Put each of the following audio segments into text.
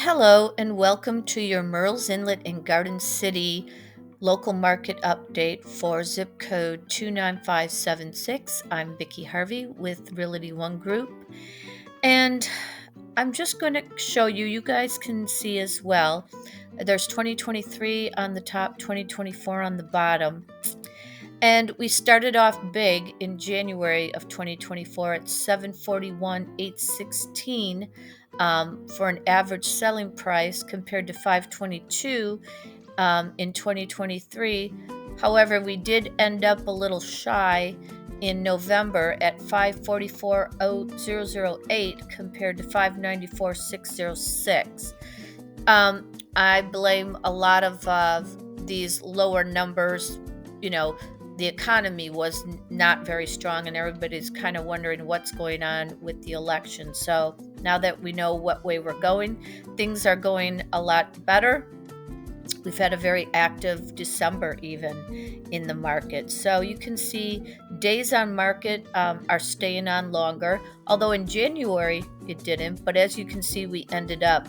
Hello and welcome to your Myrtle's Inlet and Garden City local market update for zip code 29576. I'm Vicki Harvey with Realty One Group, and I'm just going to show you, you guys can see as well, there's 2023 on the top, 2024 on the bottom. And we started off big in January of 2024 at 741,816 for an average selling price compared to 522 in 2023. However, we did end up a little shy in November at 544,008 compared to 594,606. I blame a lot of these lower numbers. The economy was not very strong, and everybody's kind of wondering what's going on with the election. So now that we know what way we're going, things are going a lot better. We've had a very active December even in the market. So you can see days on market are staying on longer, although in January it didn't. But as you can see, we ended up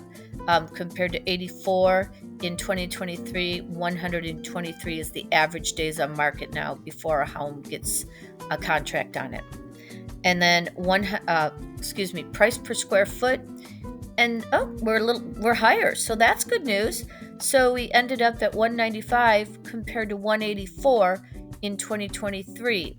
compared to 84 in 2023, 123 is the average days on market now before a home gets a contract on it. And then price per square foot, and we're higher, so that's good news. So we ended up at 195 compared to 184 in 2023.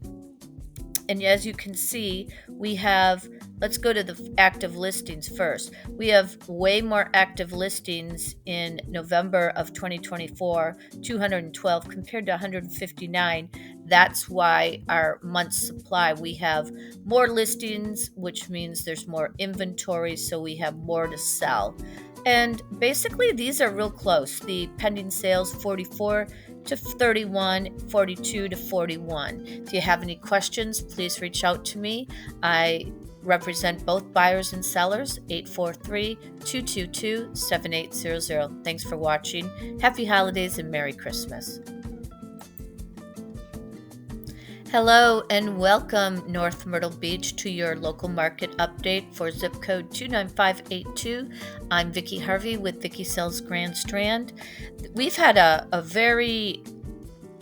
And as you can see, we have, let's go to the active listings first. We have way more active listings in November of 2024, 212 compared to 159. That's why our month's supply, we have more listings, which means there's more inventory, so we have more to sell. And basically, these are real close. The pending sales, 44 to 31, 42 to 41. If you have any questions, please reach out to me. I represent both buyers and sellers, 843-222-7800. Thanks for watching. Happy holidays and Merry Christmas. Hello and welcome, North Myrtle Beach, to your local market update for zip code 29582. I'm Vicki Harvey with Vicki Sells Grand Strand. We've had a very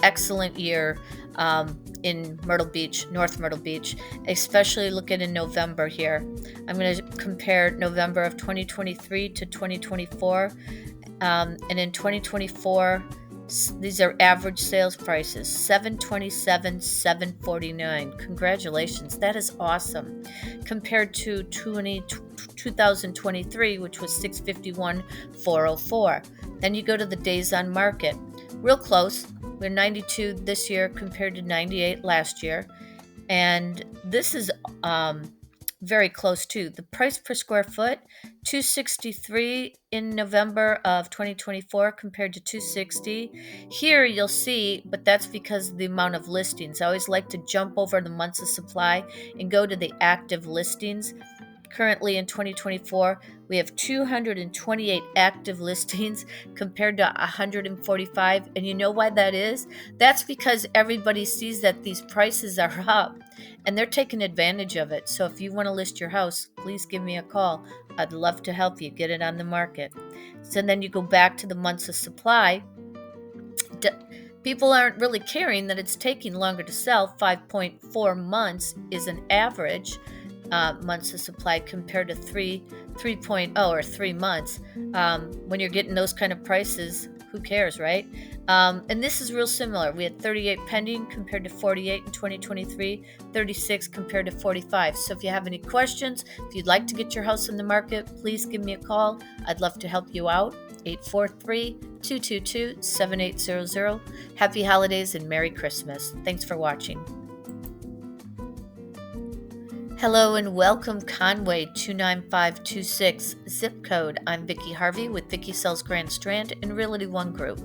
excellent year in Myrtle Beach, North Myrtle Beach, especially looking in November here. I'm going to compare November of 2023 to 2024. And in 2024, these are average sales prices, $727, $749. Congratulations, that is awesome. Compared to 2023, which was $651, $404. Then you go to the days on market, real close. We're 92 this year compared to 98 last year. And this is very close too. The price per square foot, $263 in November of 2024 compared to $260. Here you'll see, but that's because of the amount of listings. I always like to jump over the months of supply and go to the active listings. Currently in 2024, we have 228 active listings compared to 145. And you know why that is? That's because everybody sees that these prices are up and they're taking advantage of it. So if you want to list your house, please give me a call. I'd love to help you get it on the market. So then you go back to the months of supply. People aren't really caring that it's taking longer to sell. 5.4 months is an average months of supply compared to 3.0 or 3 months. When you're getting those kind of prices, who cares, right? And this is real similar. We had 38 pending compared to 48 in 2023, 36 compared to 45. So if you have any questions, if you'd like to get your house on the market, please give me a call. I'd love to help you out. 843-222-7800. Happy holidays and Merry Christmas. Thanks for watching. Hello and welcome, Conway 29526 zip code. I'm Vicki Harvey with Vicki Sells Grand Strand and Realty One Group.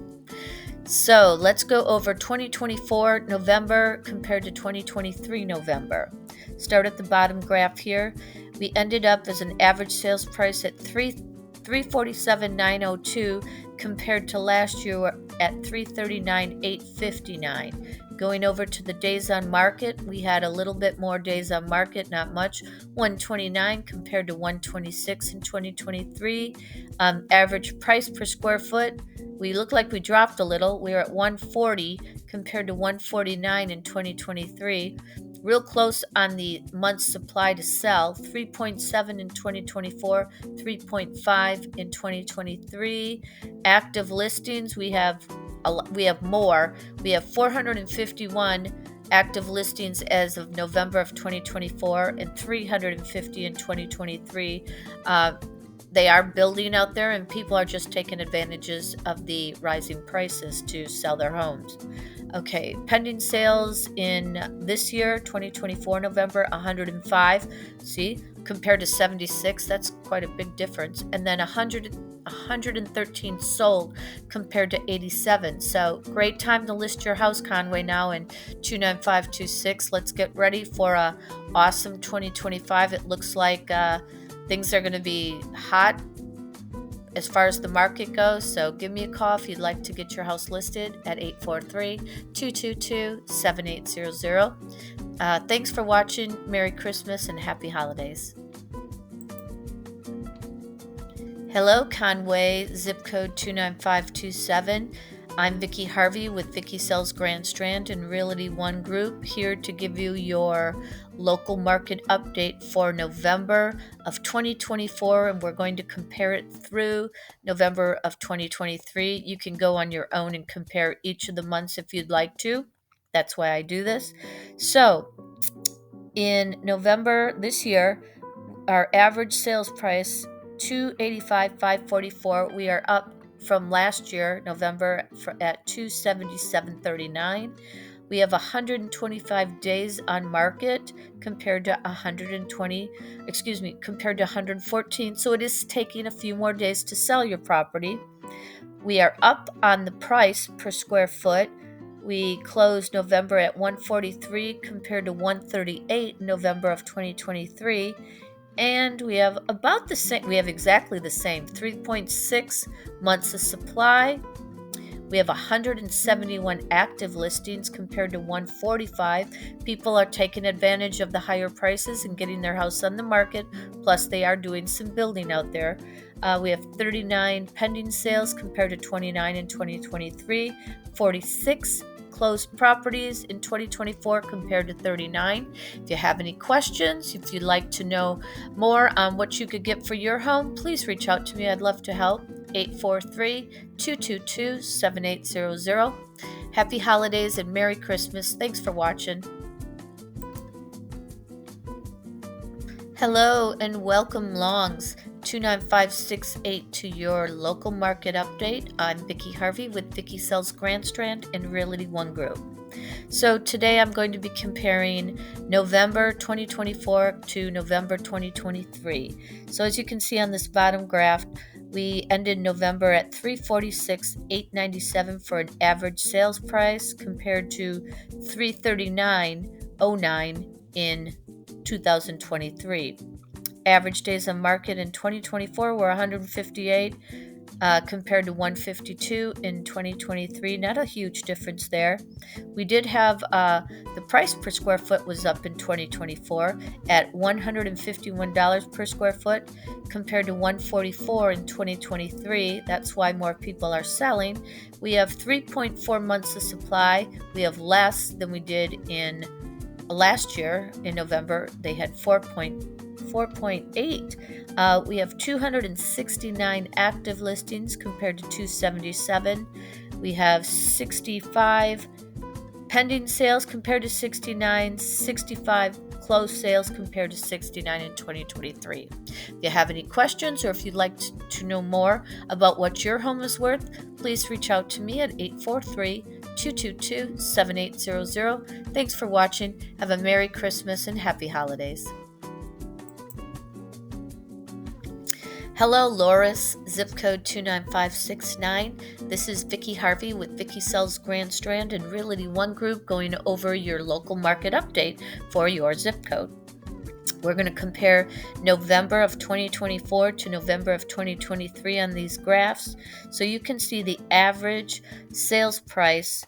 So let's go over 2024 November compared to 2023 November. Start at the bottom graph here. We ended up as an average sales price at $347,902 compared to last year at $339,859. Going over to the days on market, we had a little bit more days on market, not much, 129 compared to 126 in 2023. Average price per square foot, we look like we dropped a little. We are at 140 compared to 149 in 2023. Real close on the month's supply to sell, 3.7 in 2024, 3.5 in 2023. Active listings, we have more. We have 451 active listings as of November of 2024 and 350 in 2023. They are building out there, and people are just taking advantages of the rising prices to sell their homes. Okay, pending sales in this year, 2024 November, 105. See, compared to 76, that's quite a big difference. And then 113 sold compared to 87. So great time to list your house, Conway, now in 29526. Let's get ready for a awesome 2025. It looks like things are going to be hot as far as the market goes, so give me a call if you'd like to get your house listed at 843-222-7800. Thanks for watching. Merry Christmas and Happy Holidays. Hello, Conway, zip code 29527. I'm Vicki Harvey with Vicki Sells Grand Strand and Realty One Group, here to give you your local market update for November of 2024, and we're going to compare it through November of 2023. You can go on your own and compare each of the months if you'd like to. That's why I do this. So, in November this year, our average sales price, $285,544. We are up from last year, November, at $277.39. We have 125 days on market compared to 114. So it is taking a few more days to sell your property. We are up on the price per square foot. We closed November at 143 compared to 138 in November of 2023. And we have about the same, we have exactly the same, 3.6 months of supply. We have 171 active listings compared to 145. People are taking advantage of the higher prices and getting their house on the market, plus they are doing some building out there. We have 39 pending sales compared to 29 in 2023, 46 closed properties in 2024 compared to 39. If you have any questions, if you'd like to know more on what you could get for your home, please reach out to me. I'd love to help. 843-222-7800. Happy holidays and Merry Christmas. Thanks for watching. Hello and welcome, Longs. 29568 to your local market update. I'm Vicki Harvey with Vicki Sells Grand Strand and Realty One Group. So today I'm going to be comparing November 2024 to November 2023. So as you can see on this bottom graph, we ended November at $346,897 for an average sales price compared to $339,09 in 2023. Average days on market in 2024 were 158 compared to 152 in 2023. Not a huge difference there. We did have the price per square foot was up in 2024 at $151 per square foot compared to $144 in 2023. That's why more people are selling. We have 3.4 months of supply. We have less than we did in last year in November. They had 4.8. We have 269 active listings compared to 277. We have 65 pending sales compared to 69, 65 closed sales compared to 69 in 2023. If you have any questions or if you'd like to know more about what your home is worth, please reach out to me at 843-222-7800. Thanks for watching. Have a Merry Christmas and Happy Holidays. Hello, Loris, zip code 29569. This is Vicki Harvey with Vicki Sells Grand Strand and Realty One Group going over your local market update for your zip code. We're going to compare November of 2024 to November of 2023 on these graphs. So you can see the average sales price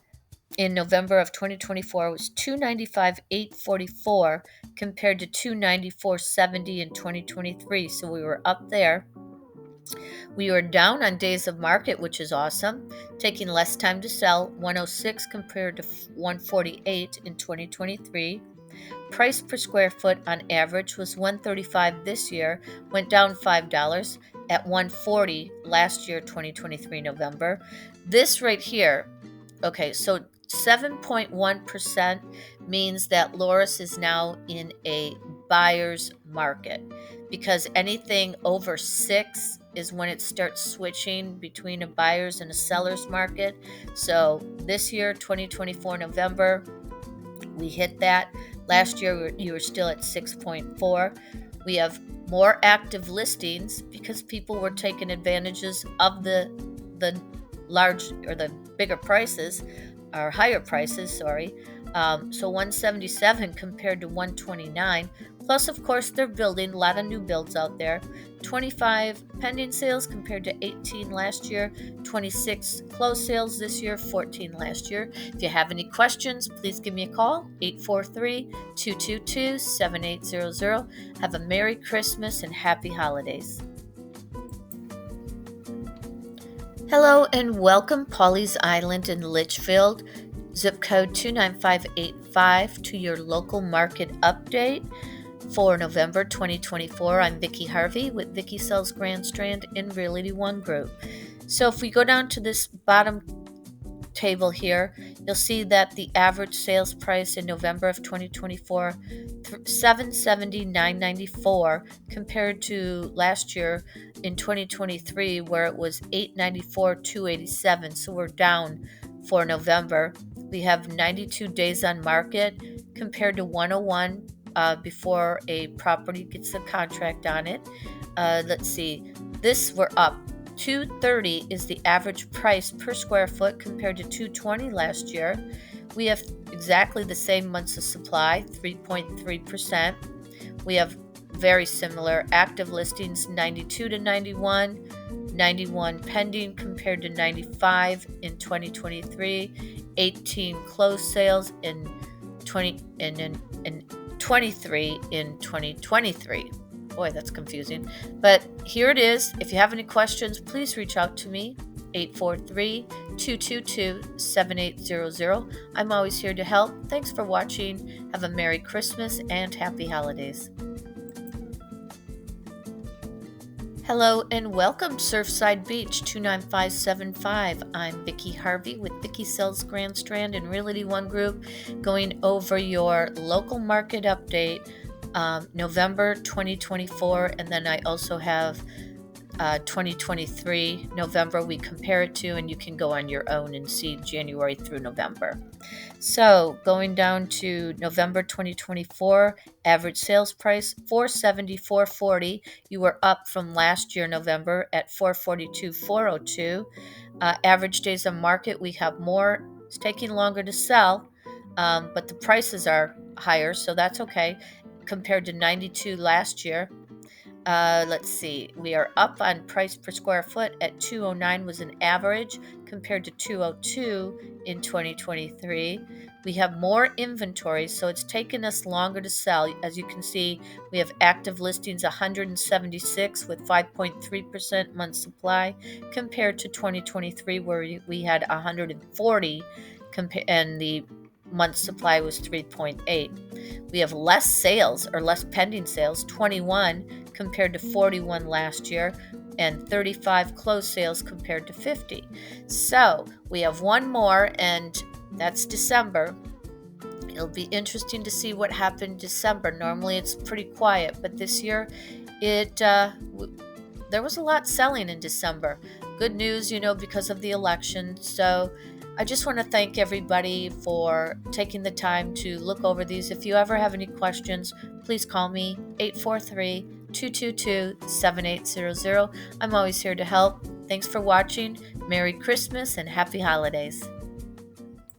in November of 2024 was 295,844 compared to 294,70 in 2023. So we were up there. We were down on days of market, which is awesome, taking less time to sell, 106 compared to 148 in 2023. Price per square foot on average was 135 this year, went down $5 at 140 last year, 2023 November. This right here, okay, so 7.1% means that Loris is now in a buyer's market, because anything over 6 is when it starts switching between a buyer's and a seller's market. So this year, 2024 November, we hit that. Last year, you were still at 6.4. We have more active listings because people were taking advantages of the large or the bigger prices, or higher prices, sorry. So 177 compared to 129. Plus, of course, they're building a lot of new builds out there. 25 pending sales compared to 18 last year. 26 closed sales this year, 14 last year. If you have any questions, please give me a call, 843-222-7800. Have a Merry Christmas and Happy Holidays. Hello and welcome, Pawleys Island in Litchfield, zip code 29585, to your local market update for November 2024. I'm Vicki Harvey with Vicki Sells Grand Strand in Realty One Group. So if we go down to this bottom table here, you'll see that the average sales price in November of 2024, $770,994 compared to last year in 2023 where it was $894,287. So we're down for November. We have 92 days on market compared to 101 before a property gets a contract on it. Let's see, this we're up. $230 is the average price per square foot compared to $220 last year. We have exactly the same months of supply, 3.3%. We have very similar active listings, 92 to 91, 91 pending compared to 95 in 2023, 18 closed sales in 23 in 2023. Boy, that's confusing. But here it is. If you have any questions, please reach out to me, 843-222-7800. I'm always here to help. Thanks for watching. Have a Merry Christmas and Happy Holidays. Hello and welcome, Surfside Beach 29575. I'm Vicki Harvey with Vicki Sells Grand Strand and Realty One Group, going over your local market update, November 2024, and then I also have 2023 November we compare it to, and you can go on your own and see January through November. So going down to November 2024, average sales price $474.40. You were up from last year November at $442,402. Average days on market, we have more. It's taking longer to sell, but the prices are higher, so that's okay compared to 92 last year. Let's see, we are up on price per square foot at $209 was an average compared to $202 in 2023. We have more inventory, so it's taken us longer to sell. As you can see, we have active listings 176 with 5.3% month supply compared to 2023 where we had 140 and the month supply was 3.8. We have less sales or less pending sales, 21 compared to 41 last year, and 35 closed sales compared to 50. So we have one more, and that's December. It'll be interesting to see what happened in December. Normally it's pretty quiet, but this year there was a lot selling in December. Good news, because of the election. So I just want to thank everybody for taking the time to look over these. If you ever have any questions, please call me, 843-222-7800. I'm always here to help. Thanks for watching. Merry Christmas and Happy Holidays.